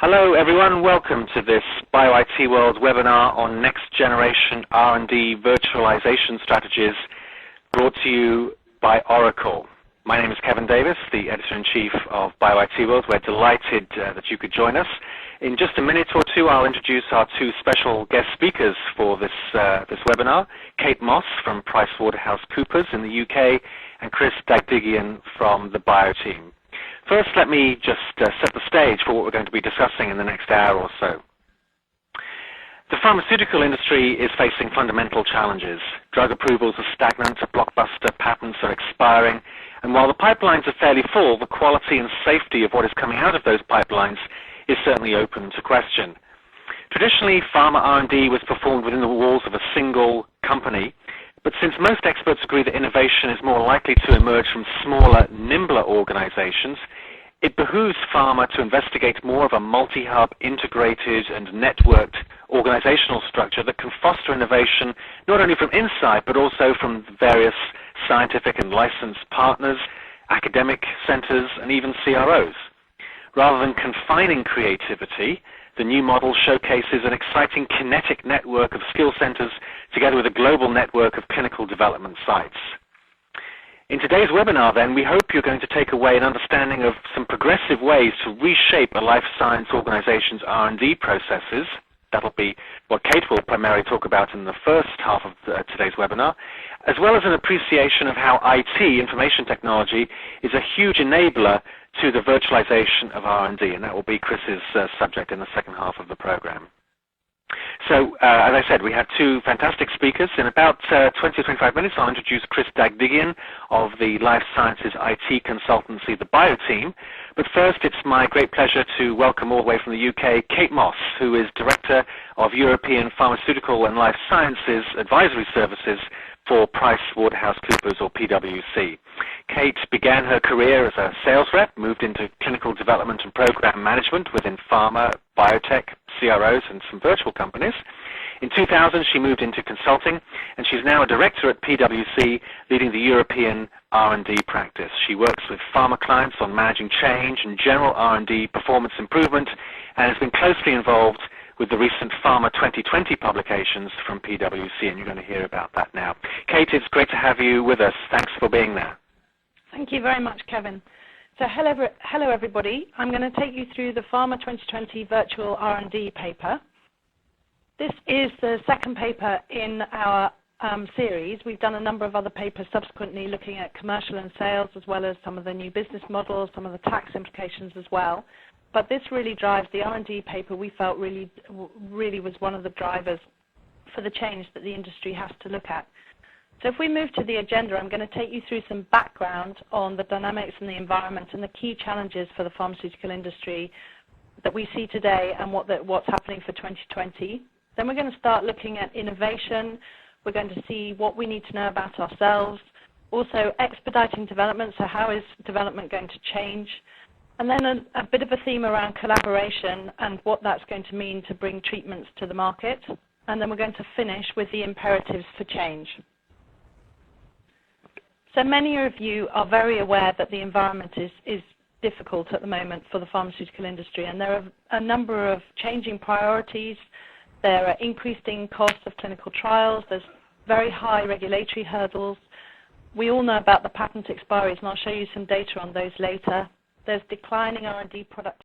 Hello everyone, welcome to this BioIT World webinar on next generation R&D virtualization strategies brought to you by Oracle. My name is Kevin Davis, the Editor-in-Chief of BioIT World. We're delighted that you could join us. In just a minute or two, I'll introduce our two special guest speakers for this webinar, Kate Moss from PricewaterhouseCoopers in the UK and Chris Dagdigian from the Bio team. First, let me just set the stage for what we're going to be discussing in the next hour or so. The pharmaceutical industry is facing fundamental challenges. Drug approvals are stagnant, blockbuster patents are expiring, and while the pipelines are fairly full, the quality and safety of what is coming out of those pipelines is certainly open to question. Traditionally, pharma R&D was performed within the walls of a single company, but since most experts agree that innovation is more likely to emerge from smaller, nimbler organizations, it behooves pharma to investigate more of a multi-hub, integrated and networked organizational structure that can foster innovation not only from inside but also from various scientific and licensed partners, academic centers, and even CROs. Rather than confining creativity, the new model showcases an exciting kinetic network of skill centers together with a global network of clinical development sites. In today's webinar, then, we hope you're going to take away an understanding of some progressive ways to reshape a life science organization's R&D processes. That'll be what Kate will primarily talk about in the first half of today's webinar, as well as an appreciation of how IT, information technology, is a huge enabler to the virtualization of R&D, and that will be Chris's subject in the second half of the program. So, as I said, we have two fantastic speakers. In about 20 or 25 minutes, I'll introduce Chris Dagdigian of the Life Sciences IT consultancy, the Bio team. But first, it's my great pleasure to welcome all the way from the UK, Kate Moss, who is Director of European Pharmaceutical and Life Sciences Advisory Services for PricewaterhouseCoopers, or PwC. Kate began her career as a sales rep, moved into clinical development and program management within pharma, biotech, CROs, and some virtual companies. In 2000, she moved into consulting, and she's now a director at PwC, leading the European R&D practice. She works with pharma clients on managing change and general R&D performance improvement, and has been closely involved with the recent Pharma 2020 publications from PwC, and you're going to hear about that now. Kate, it's great to have you with us. Thanks for being there. Thank you very much, Kevin. So hello everybody. I'm going to take you through the Pharma 2020 Virtual R&D paper. This is the second paper in our series. We've done a number of other papers subsequently looking at commercial and sales, as well as some of the new business models, some of the tax implications as well. But this really drives the R&D paper. We felt really was one of the drivers for the change that the industry has to look at. So if we move to the agenda, I'm going to take you through some background on the dynamics and the environment and the key challenges for the pharmaceutical industry that we see today and what's happening for 2020. Then we're going to start looking at innovation. We're going to see what we need to know about ourselves. Also expediting development, so how is development going to change? And then a bit of a theme around collaboration and what that's going to mean to bring treatments to the market. And then we're going to finish with the imperatives for change. So many of you are very aware that the environment is difficult at the moment for the pharmaceutical industry, and there are a number of changing priorities. There are increasing costs of clinical trials. There's very high regulatory hurdles. We all know about the patent expiries, and I'll show you some data on those later. There's declining R&D productivity